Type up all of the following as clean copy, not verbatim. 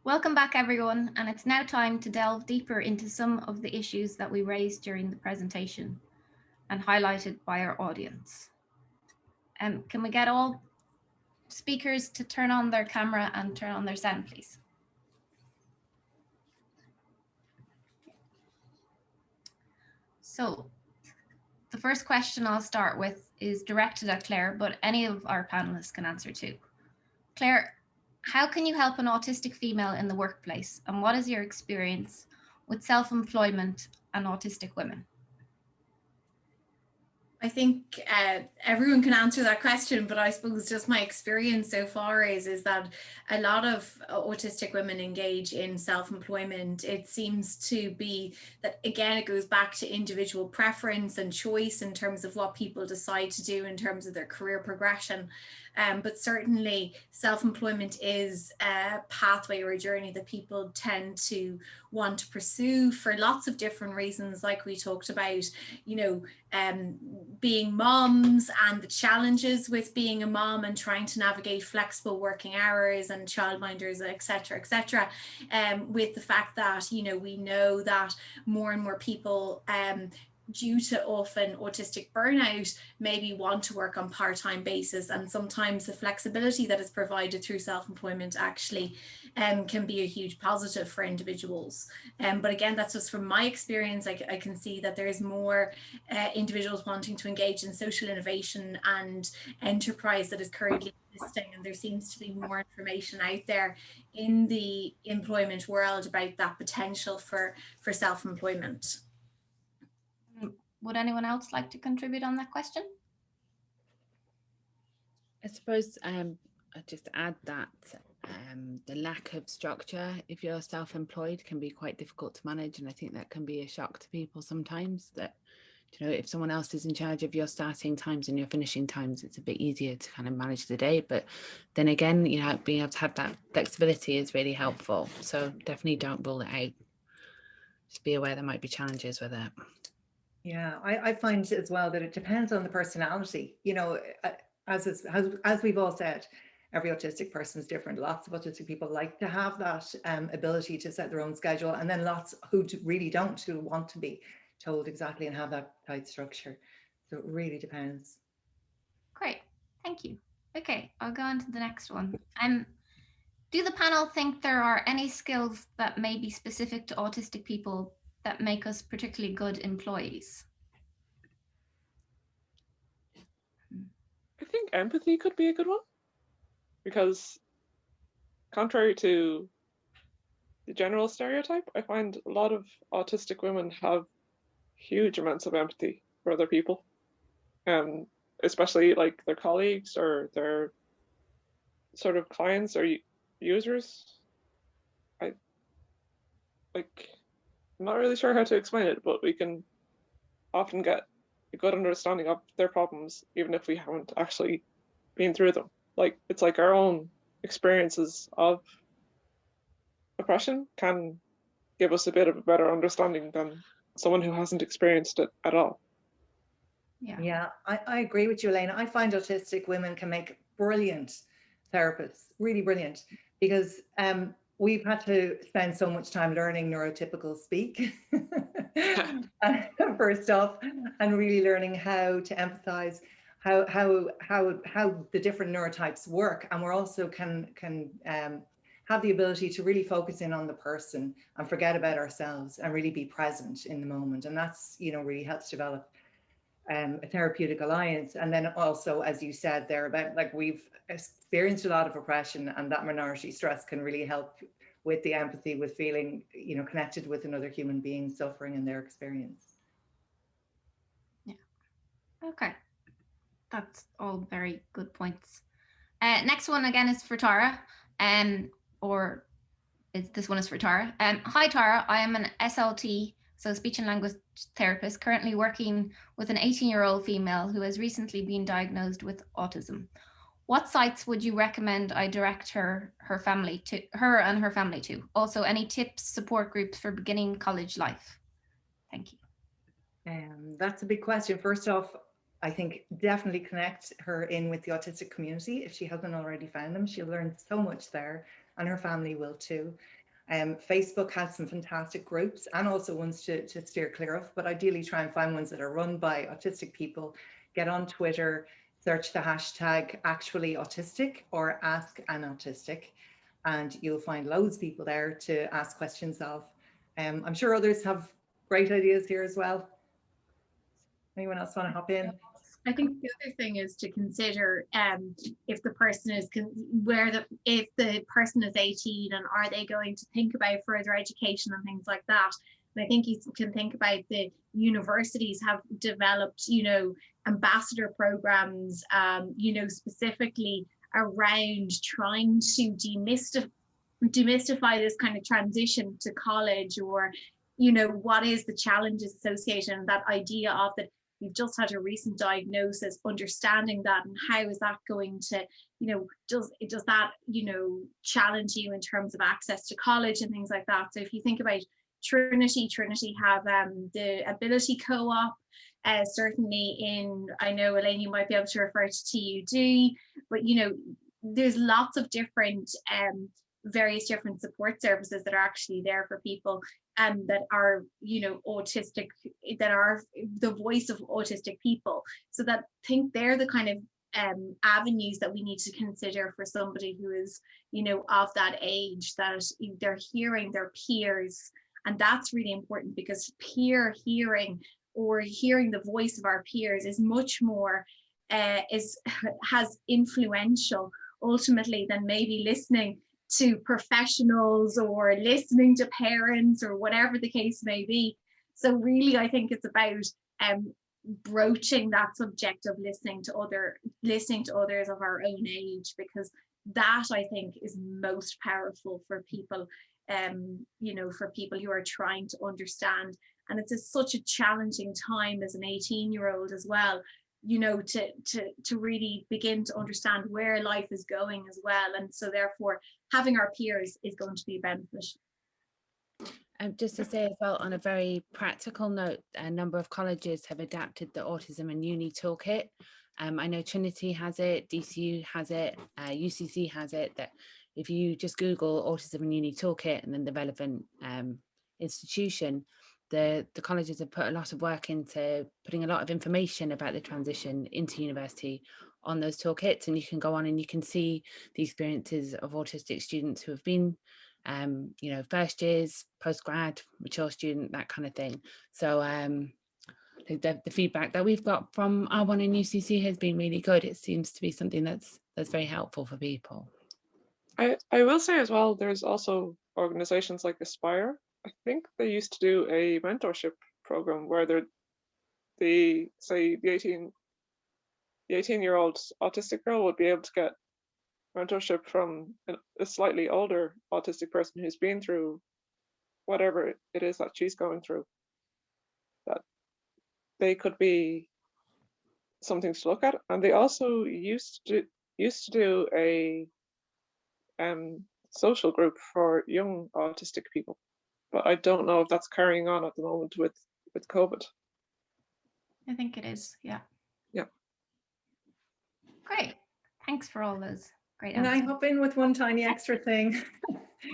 Welcome back, everyone, and it's now time to delve deeper into some of the issues that we raised during the presentation and highlighted by our audience. Can we get all speakers to turn on their camera and turn on their sound, please? So the first question I'll start with is directed at Claire, but any of our panelists can answer too. Claire, how can you help an autistic female in the workplace, and what is your experience with self-employment and autistic women? I think everyone can answer that question, but I suppose just my experience so far is that a lot of autistic women engage in self-employment. It seems to be that, again, it goes back to individual preference and choice in terms of what people decide to do in terms of their career progression. But certainly self-employment is a pathway or a journey that people tend to want to pursue for lots of different reasons, like we talked about, you know, being moms and the challenges with being a mom and trying to navigate flexible working hours and childminders, etc., etc. With the fact that, you know, we know that more and more people due to often autistic burnout, maybe want to work on part-time basis, and sometimes the flexibility that is provided through self-employment actually can be a huge positive for individuals. But again, that's just from my experience. I can see that there is more individuals wanting to engage in social innovation and enterprise that is currently existing, and there seems to be more information out there in the employment world about that potential for self-employment. Would anyone else like to contribute on that question? I suppose I'd just add that the lack of structure, if you're self-employed, can be quite difficult to manage, and I think that can be a shock to people sometimes, that, you know, if someone else is in charge of your starting times and your finishing times, it's a bit easier to kind of manage the day. But then again, you know, being able to have that flexibility is really helpful. So definitely don't rule it out. Just be aware there might be challenges with it. Yeah, I find as well that it depends on the personality. You know, as we've all said, every autistic person is different. Lots of autistic people like to have that ability to set their own schedule, and then lots who really don't, who want to be told exactly and have that tight structure. So it really depends. Great, thank you. Okay, I'll go on to the next one. Do the panel think there are any skills that may be specific to autistic people that make us particularly good employees? I think empathy could be a good one, because contrary to the general stereotype, I find a lot of autistic women have huge amounts of empathy for other people, especially like their colleagues or their sort of clients or users. I'm not really sure how to explain it, but we can often get a good understanding of their problems, even if we haven't actually been through them. Like, it's like our own experiences of oppression can give us a bit of a better understanding than someone who hasn't experienced it at all. Yeah, I agree with you, Elena. I find autistic women can make brilliant therapists, really brilliant, because we've had to spend so much time learning neurotypical speak first off, and really learning how to empathize, how the different neurotypes work, and we're also can have the ability to really focus in on the person and forget about ourselves and really be present in the moment, and that's, you know, really helps develop a therapeutic alliance. And then also, as you said there, about like we've experienced a lot of oppression, and that minority stress can really help with the empathy, with feeling, you know, connected with another human being suffering in their experience. Yeah. Okay. That's all very good points. Next one again is for Tara, this one is for Tara. Hi Tara, I am an SLT, so speech and language therapist, currently working with an 18-year-old female who has recently been diagnosed with autism. What sites would you recommend I direct her and her family to? Also, any tips, support groups for beginning college life? Thank you. That's a big question. First off, I think definitely connect her in with the autistic community. If she hasn't already found them, she'll learn so much there, and her family will too. Facebook has some fantastic groups and also ones to steer clear of, but ideally try and find ones that are run by autistic people. Get on Twitter, search the hashtag #ActuallyAutistic or Ask an Autistic, and you'll find loads of people there to ask questions of. I'm sure others have great ideas here as well. Anyone else want to hop in? I think the other thing is to consider if the person is if the person is 18, and are they going to think about further education and things like that. And I think you can think about the universities have developed, you know, ambassador programs, you know, specifically around trying to demystify this kind of transition to college, or, you know, what is the challenges associated, and that idea of that you've just had a recent diagnosis, understanding that, and how is that going to, you know, does that, you know, challenge you in terms of access to college and things like that. So if you think about Trinity have the ability co-op, certainly in, I know Elaine, you might be able to refer to TUD, but you know, there's lots of different various different support services that are actually there for people that are, you know, autistic, that are the voice of autistic people. So that, I think they're the kind of avenues that we need to consider for somebody who is, you know, of that age, that they're hearing their peers. And that's really important, because peer hearing, or hearing the voice of our peers, is much more has influential ultimately than maybe listening to professionals or listening to parents or whatever the case may be. So really, I think it's about broaching that subject of listening to others of our own age, because that, I think, is most powerful for people, you know, for people who are trying to understand. And it's such a challenging time as an 18-year-old as well, you know, to really begin to understand where life is going as well. And so therefore having our peers is going to be a benefit. Just to say as well, on a very practical note, a number of colleges have adapted the Autism and Uni Toolkit. I know Trinity has it, DCU has it, UCC has it, that if you just Google Autism and Uni Toolkit and then the relevant institution, the colleges have put a lot of work into putting a lot of information about the transition into university on those toolkits, and you can go on and you can see the experiences of autistic students who have been, you know, first years, postgrad, mature student, that kind of thing. So the feedback that we've got from R1 and UCC has been really good. It seems to be something that's very helpful for people. I will say as well, there's also organizations like 𝗧𝗿. I think they used to do a mentorship program where the 18-year-old autistic girl would be able to get mentorship from a slightly older autistic person who's been through whatever it is that she's going through. That they could be something to look at. And they also used to do a social group for young autistic people, but I don't know if that's carrying on at the moment with COVID. I think it is, yeah. Yeah. Great. Thanks for all those great And answers. I hop in with one tiny extra thing.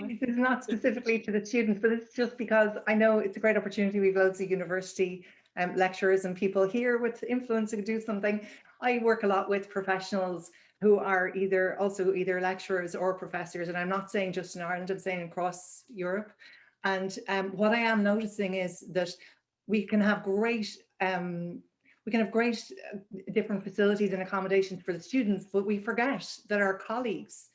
This is not specifically to the students, but it's just because I know it's a great opportunity. We've loads of university lecturers and people here with influence who do something. I work a lot with professionals who are either lecturers or professors, and I'm not saying just in Ireland, I'm saying across Europe. And what I am noticing is that we can have great different facilities and accommodations for the students, but we forget that our colleagues,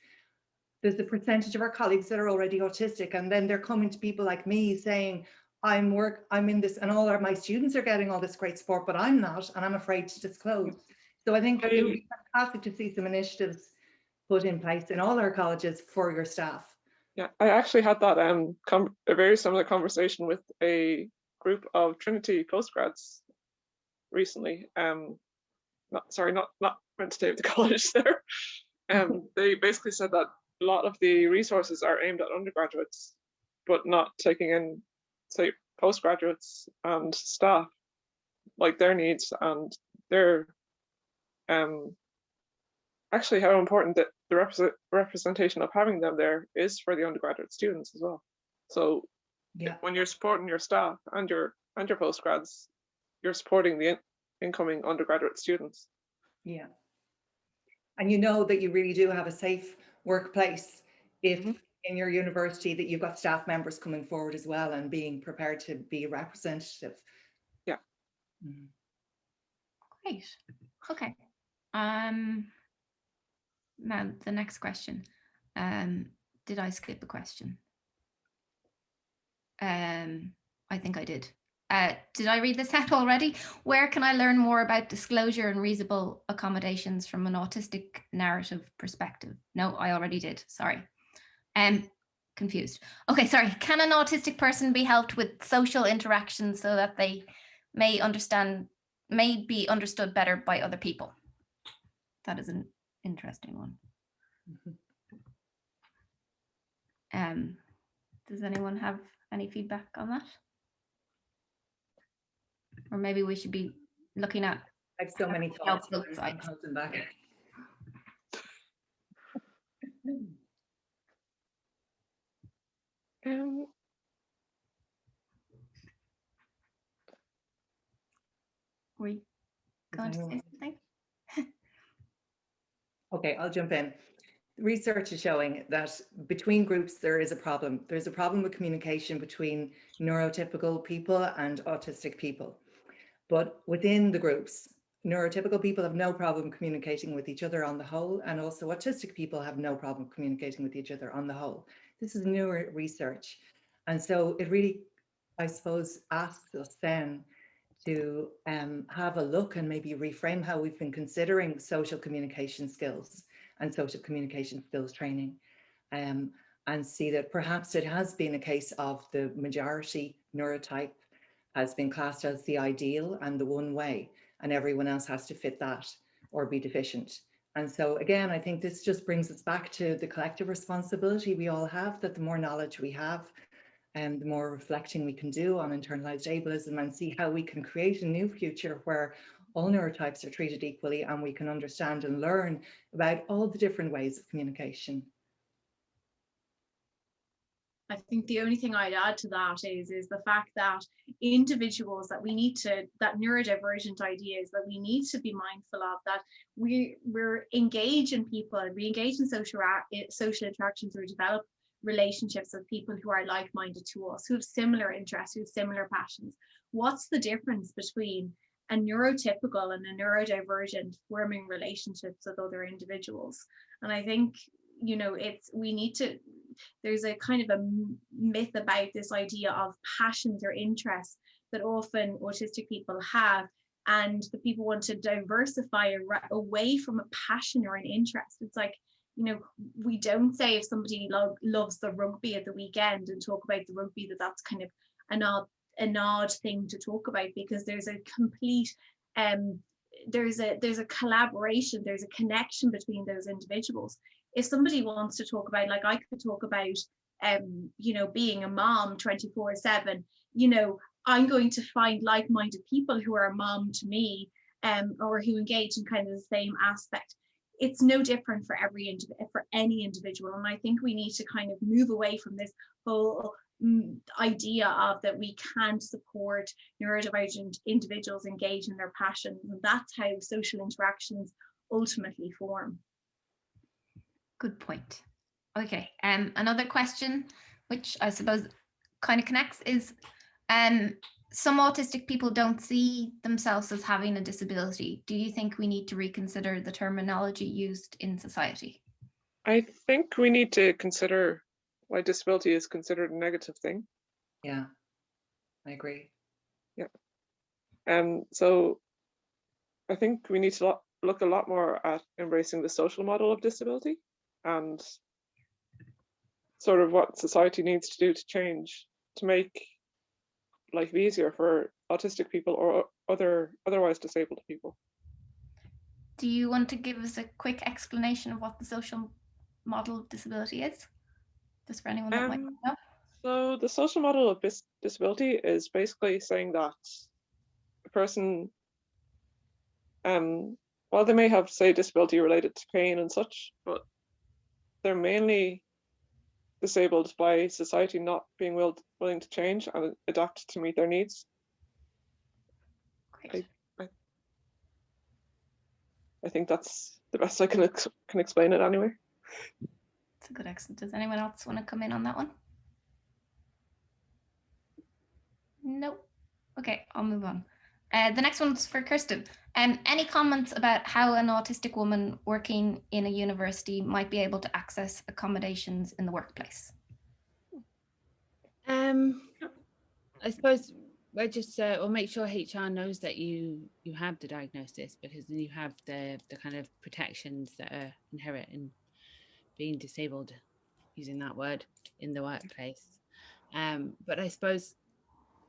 there's a percentage of our colleagues that are already autistic, and then they're coming to people like me saying, I'm in this, and all my students are getting all this great support, but I'm not, and I'm afraid to disclose. So I think it would be fantastic to see some initiatives put in place in all our colleges for your staff. Yeah, I actually had that a very similar conversation with a group of Trinity postgrads recently. Not meant to name the college there. They basically said that a lot of the resources are aimed at undergraduates, but not taking in, say, postgraduates and staff, like their needs and their actually how important that the representation of having them there is for the undergraduate students as well. So when you're supporting your staff and your postgrads, you're supporting the incoming undergraduate students. Yeah. And you know that you really do have a safe workplace if in your university that you've got staff members coming forward as well and being prepared to be representative. Yeah. Great. Okay. Now the next question. Did I skip a question? I think I did. Did I read this out already? Where can I learn more about disclosure and reasonable accommodations from an autistic narrative perspective? No, I already did. Sorry. Confused. Okay, sorry. Can an autistic person be helped with social interactions so that they may be understood better by other people? That is an interesting one. Does anyone have any feedback on that? Or maybe we should be looking at. I have so many thoughts. I'm holding back. Were you going to say something? Okay, I'll jump in. Research is showing that between groups there is a problem. There's a problem with communication between neurotypical people and autistic people. But within the groups, neurotypical people have no problem communicating with each other on the whole, and also autistic people have no problem communicating with each other on the whole. This is newer research. And so it really, I suppose, asks us then to have a look and maybe reframe how we've been considering social communication skills and social communication skills training, and see that perhaps it has been a case of the majority neurotype has been classed as the ideal and the one way, and everyone else has to fit that or be deficient. And so again, I think this just brings us back to the collective responsibility we all have, that the more knowledge we have, and the more reflecting we can do on internalized ableism and see how we can create a new future where all neurotypes are treated equally and we can understand and learn about all the different ways of communication. I think the only thing I'd add to that is the fact that individuals that that neurodivergent ideas that we need to be mindful of, that we're engaged in people, we engage in social interactions or develop relationships with people who are like-minded to us, who have similar interests, who have similar passions. What's the difference between a neurotypical and a neurodivergent forming relationships with other individuals? And I think, you know, there's a kind of a myth about this idea of passions or interests that often autistic people have, and the people want to diversify away from a passion or an interest. It's like, you know, we don't say if somebody loves the rugby at the weekend and talk about the rugby, that's kind of an odd thing to talk about, because there's a complete there's a collaboration, there's a connection between those individuals. If somebody wants to talk about, like I could talk about you know, being a mom 24/7, you know, I'm going to find like-minded people who are a mom to me, or who engage in kind of the same aspect. It's no different for any individual. And I think we need to kind of move away from this whole idea of that we can't support neurodivergent individuals engage in their passions, and that's how social interactions ultimately form. Good point. Okay, another question, which I suppose kind of connects, is some autistic people don't see themselves as having a disability. Do you think we need to reconsider the terminology used in society? I think we need to consider why disability is considered a negative thing. Yeah, I agree. Yeah. So I think we need to look a lot more at embracing the social model of disability and sort of what society needs to do to change to make life easier for autistic people or otherwise disabled people. Do you want to give us a quick explanation of what the social model of disability is? Just for anyone that might not know. So the social model of disability is basically saying that a person while they may have, say, disability related to pain and such, but they're mainly disabled by society not being willing to change and adapt to meet their needs. Great. I think that's the best I can explain it anyway. That's a good accent. Does anyone else want to come in on that one? Nope. Okay, I'll move on. The next one's for Kirsten. Any comments about how an autistic woman working in a university might be able to access accommodations in the workplace? I suppose register or make sure HR knows that you have the diagnosis, because then you have the kind of protections that are inherent in being disabled, using that word, in the workplace. But I suppose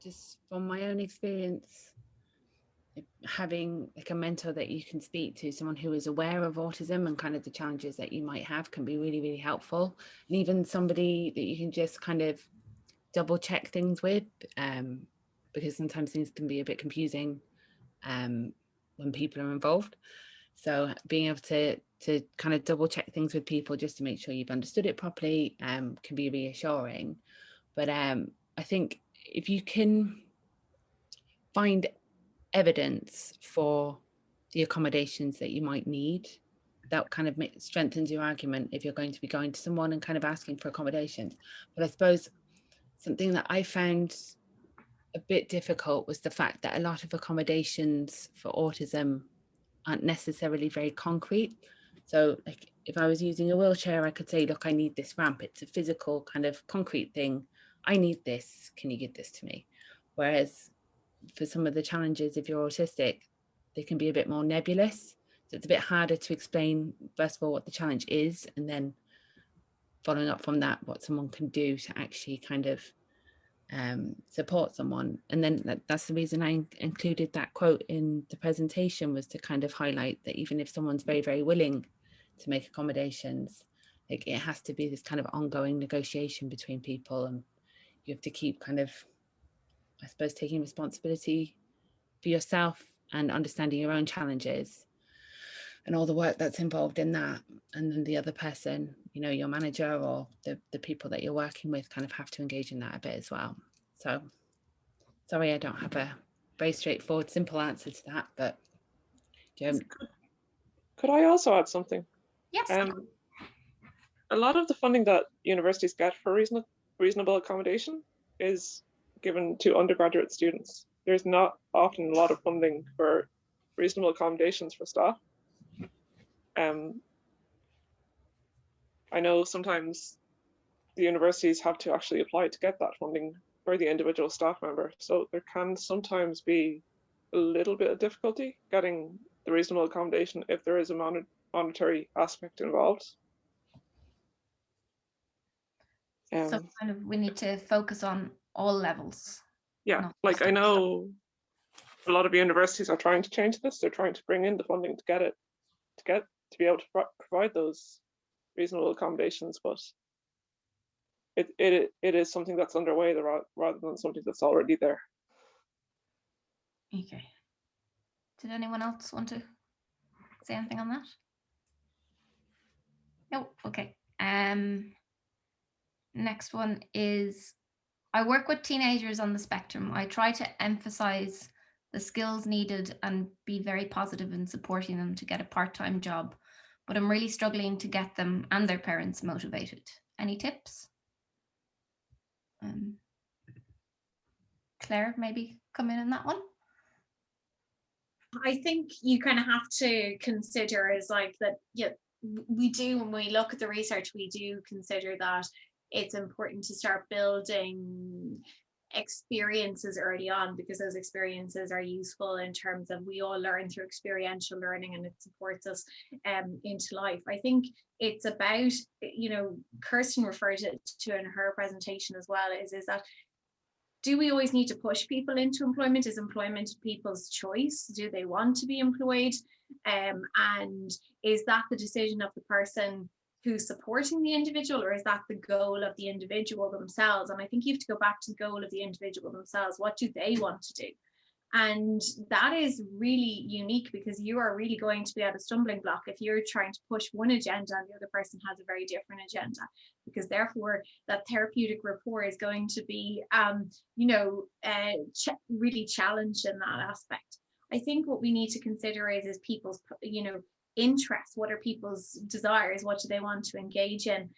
just from my own experience, having like a mentor that you can speak to, someone who is aware of autism and kind of the challenges that you might have, can be really, really helpful. And even somebody that you can just kind of double check things with, because sometimes things can be a bit confusing when people are involved. So being able to kind of double check things with people just to make sure you've understood it properly can be reassuring. But I think if you can find evidence for the accommodations that you might need, that kind of strengthens your argument if you're going to be going to someone and kind of asking for accommodations. But I suppose something that I found a bit difficult was the fact that a lot of accommodations for autism aren't necessarily very concrete. So like if I was using a wheelchair, I could say, look, I need this ramp. It's a physical kind of concrete thing. I need this. Can you give this to me? Whereas for some of the challenges, if you're autistic, they can be a bit more nebulous. So it's a bit harder to explain, first of all, what the challenge is, and then following up from that, what someone can do to actually kind of support someone. And then that's the reason I included that quote in the presentation, was to kind of highlight that even if someone's very, very willing to make accommodations, like it has to be this kind of ongoing negotiation between people, and you have to keep kind of, I suppose, taking responsibility for yourself and understanding your own challenges and all the work that's involved in that. And then the other person, you know, your manager or the people that you're working with, kind of have to engage in that a bit as well. So sorry, I don't have a very straightforward, simple answer to that, but could I also add something? Yes. A lot of the funding that universities get for reasonable accommodation is given to undergraduate students. There's not often a lot of funding for reasonable accommodations for staff. I know sometimes the universities have to actually apply to get that funding for the individual staff member. So there can sometimes be a little bit of difficulty getting the reasonable accommodation if there is a monetary aspect involved. So kind of we need to focus on all levels. Yeah, like I know a lot of universities are trying to change this. They're trying to bring in the funding to get it, to be able to provide those reasonable accommodations, but it is something that's underway rather than something that's already there. Okay. Did anyone else want to say anything on that? No. Okay. Next one is, I work with teenagers on the spectrum. I try to emphasize the skills needed and be very positive in supporting them to get a part-time job, but I'm really struggling to get them and their parents motivated. Any tips? Claire, maybe come in on that one. I think you kind of have to consider is like that, yeah, we do, when we look at the research, we do consider that it's important to start building experiences early on, because those experiences are useful in terms of, we all learn through experiential learning and it supports us into life. I think it's about, you know, Kirsten referred to in her presentation as well, is that, do we always need to push people into employment? Is employment people's choice? Do they want to be employed? And is that the decision of the person who's supporting the individual, or is that the goal of the individual themselves? And I think you have to go back to the goal of the individual themselves. What do they want to do? And that is really unique, because you are really going to be at a stumbling block if you're trying to push one agenda and the other person has a very different agenda, because therefore that therapeutic rapport is going to be, really challenged in that aspect. I think what we need to consider is people's, interests. What are people's desires? What do they want to engage in?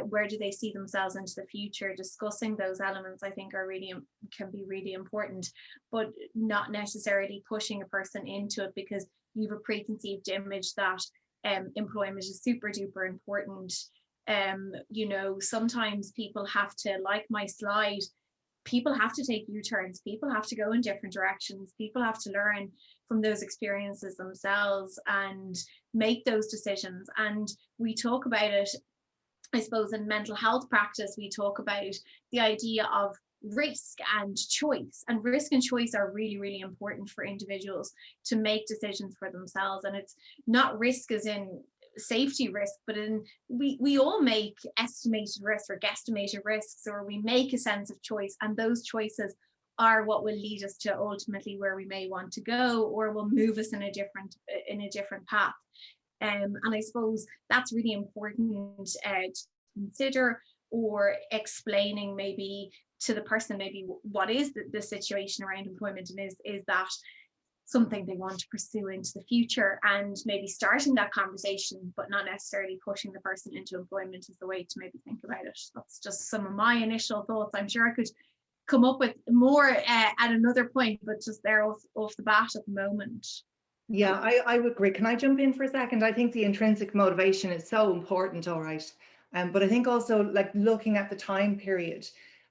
Where do they see themselves into the future? Discussing those elements, I think, can be really important, but not necessarily pushing a person into it because you have a preconceived image that employment is super duper important. Sometimes people have to, like my slide, people have to take U-turns, people have to go in different directions, people have to learn from those experiences themselves and make those decisions. And we talk about it, I suppose, in mental health practice, we talk about the idea of risk and choice. And risk and choice are really, really important for individuals to make decisions for themselves. And it's not risk as in safety risk, but we all make estimated risks or guesstimated risks, or we make a sense of choice, and those choices are what will lead us to ultimately where we may want to go, or will move us in a different path. And I suppose that's really important to consider, or explaining maybe to the person maybe what is the situation around employment, and is that something they want to pursue into the future, and maybe starting that conversation, but not necessarily pushing the person into employment is the way to maybe think about it. That's just some of my initial thoughts. I'm sure I could come up with more at another point, but just there off the bat at the moment. Yeah, I would agree. Can I jump in for a second? I think the intrinsic motivation is so important, all right. But I think also, like, looking at the time period,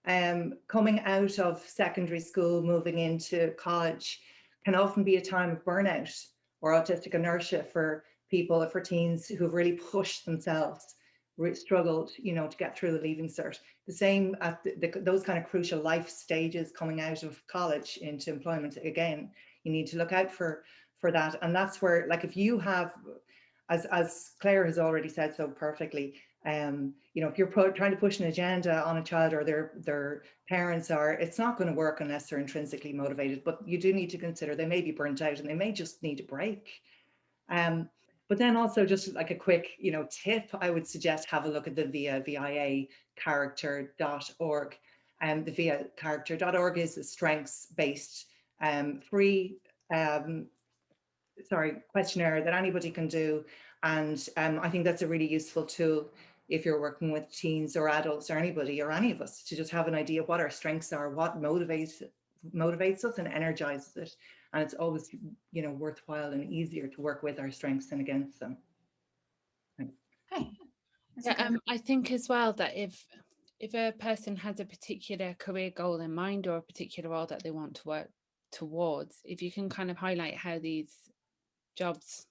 coming out of secondary school, moving into college, can often be a time of burnout or autistic inertia for people, for teens who've really pushed themselves, struggled, to get through the Leaving Cert. The same at those kind of crucial life stages coming out of college into employment. Again, you need to look out for that. And that's where, like, if you have, as Claire has already said so perfectly, if you're trying to push an agenda on a child, or their parents are, it's not going to work unless they're intrinsically motivated. But you do need to consider they may be burnt out and they may just need a break. But then also, just like a quick, tip, I would suggest have a look at the 𝗬𝗂𝗏𝐴character.org. The 𝗬𝗂𝗏𝐴character.org is a strengths-based free questionnaire that anybody can do. And I think that's a really useful tool if you're working with teens or adults or anybody or any of us, to just have an idea of what our strengths are, what motivates us and energizes it. And it's always, worthwhile and easier to work with our strengths than against them. Thanks. Okay. Yeah, I think as well that if a person has a particular career goal in mind, or a particular role that they want to work towards, if you can kind of highlight how these jobs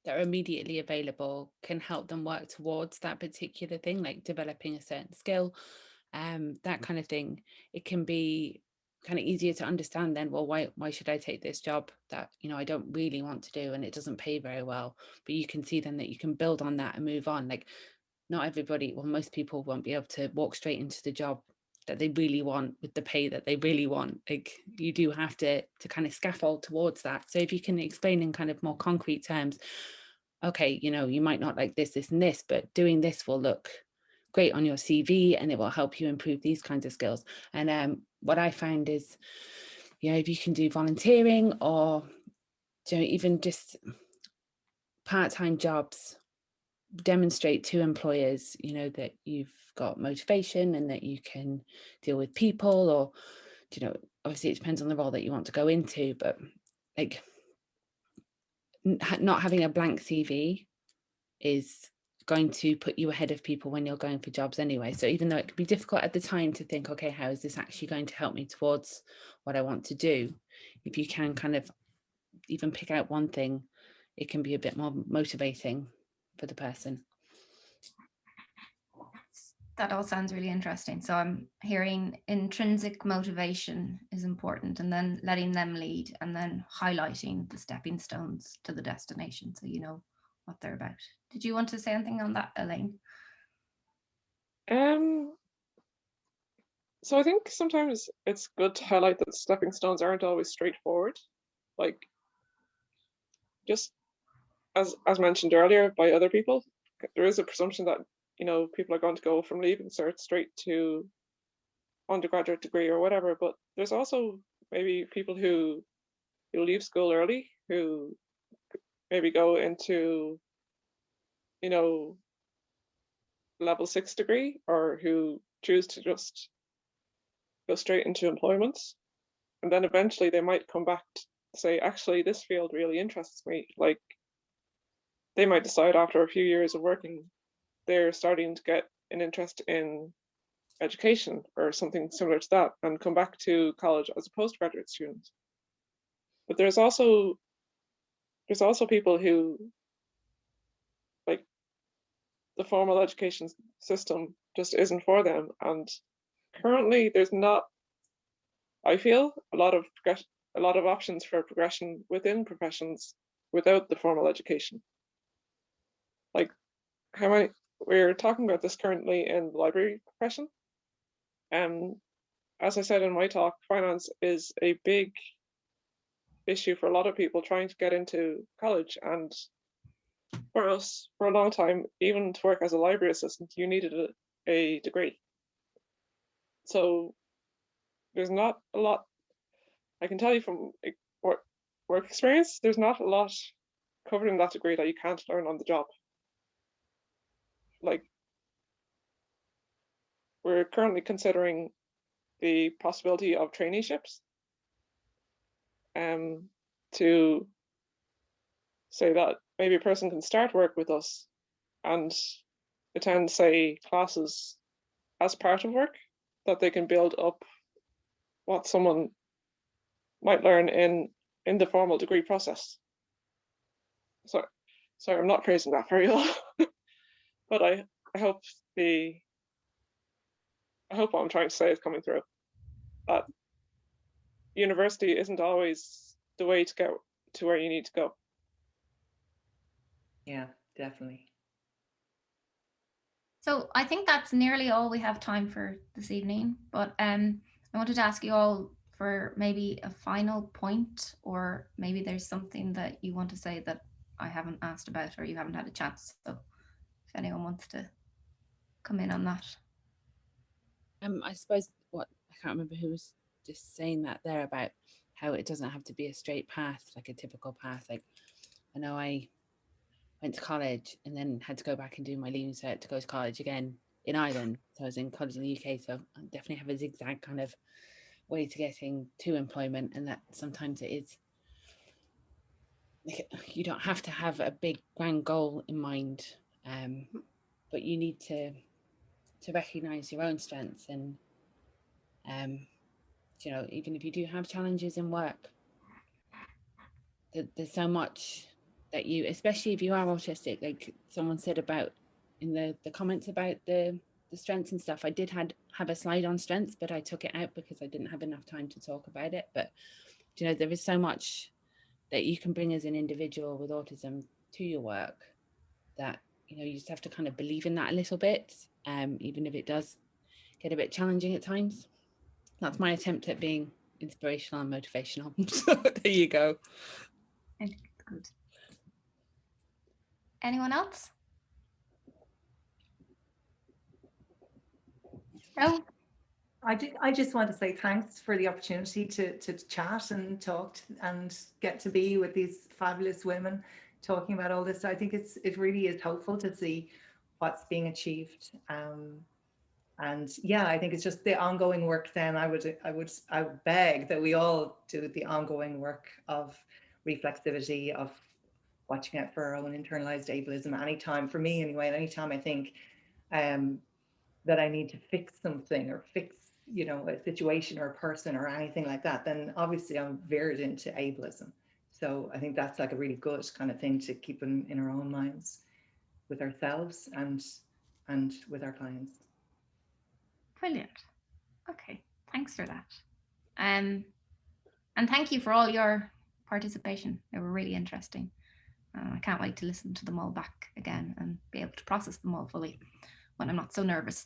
that are immediately available can help them work towards that particular thing, like developing a certain skill, that kind of thing, it can be kind of easier to understand then, well, why should I take this job that I don't really want to do, and it doesn't pay very well. But you can see then that you can build on that and move on. Like, not everybody, well, most people won't be able to walk straight into the job that they really want with the pay that they really want. Like, you do have to kind of scaffold towards that. So if you can explain in kind of more concrete terms, okay, you might not like this and this, but doing this will look great on your CV and it will help you improve these kinds of skills. And what I find is, if you can do volunteering, or even just part-time jobs, demonstrate to employers, that you've got motivation and that you can deal with people, or, obviously it depends on the role that you want to go into, but like, not having a blank CV is going to put you ahead of people when you're going for jobs anyway. So even though it can be difficult at the time to think, okay, how is this actually going to help me towards what I want to do, if you can kind of even pick out one thing, it can be a bit more motivating for the person. That all sounds really interesting. So I'm hearing intrinsic motivation is important, and then letting them lead, and then highlighting the stepping stones to the destination, so you know what they're about. Did you want to say anything on that, Elaine? So I think sometimes it's good to highlight that stepping stones aren't always straightforward. Like, just as mentioned earlier by other people, there is a presumption that, you know, people are going to go from leaving cert straight to undergraduate degree or whatever, but there's also maybe people who leave school early, who maybe go into, you know, level 6 degree, or who choose to just go straight into employment. And then eventually they might come back to say, actually, this field really interests me. Like, they might decide after a few years of working, they're starting to get an interest in education or something similar to that, and come back to college as a postgraduate student. But there's also people who, like, the formal education system just isn't for them. And currently there's not, I feel, a lot of options for progression within professions without the formal education. Like, we're talking about this currently in the library profession. As I said in my talk, finance is a big issue for a lot of people trying to get into college. And for us, for a long time, even to work as a library assistant, you needed a degree. So there's not a lot, I can tell you from work experience, there's not a lot covered in that degree that you can't learn on the job. Like, we're currently considering the possibility of traineeships, to say that maybe a person can start work with us and attend, say, classes as part of work, that they can build up what someone might learn in the formal degree process. Sorry, I'm not phrasing that very well. But I hope what I'm trying to say is coming through. That university isn't always the way to get to where you need to go. Yeah, definitely. So I think that's nearly all we have time for this evening, but I wanted to ask you all for maybe a final point, or maybe there's something that you want to say that I haven't asked about or you haven't had a chance. So if anyone wants to come in on that. I suppose I can't remember who was just saying that there about how it doesn't have to be a straight path, like a typical path. Like, I know I went to college and then had to go back and do my leaving cert to go to college again in Ireland. So I was in college in the UK, so I definitely have a zigzag kind of way to getting to employment, and that sometimes it is, you don't have to have a big grand goal in mind, but you need to recognize your own strengths, and you know, even if you do have challenges in work, there's so much that you, especially if you are autistic, like someone said about in the comments about the strengths and stuff. I did have a slide on strengths, but I took it out because I didn't have enough time to talk about it. But you know, there is so much that you can bring as an individual with autism to your work, that, you know, you just have to kind of believe in that a little bit, even if it does get a bit challenging at times. That's my attempt at being inspirational and motivational. So there you go. Good. Anyone else? No? I just want to say thanks for the opportunity to chat and talk and get to be with these fabulous women talking about all this. I think it really is hopeful to see what's being achieved. And yeah, I think it's just the ongoing work. Then I would beg that we all do the ongoing work of reflexivity, of watching out for our own internalized ableism. Anytime, for me anyway, anytime I think that I need to fix something or fix, you know, a situation or a person or anything like that, then obviously I'm veered into ableism. So I think that's like a really good kind of thing to keep in our own minds with ourselves and with our clients. Brilliant. Okay, thanks for that. And thank you for all your participation. They were really interesting. I can't wait to listen to them all back again and be able to process them all fully when I'm not so nervous.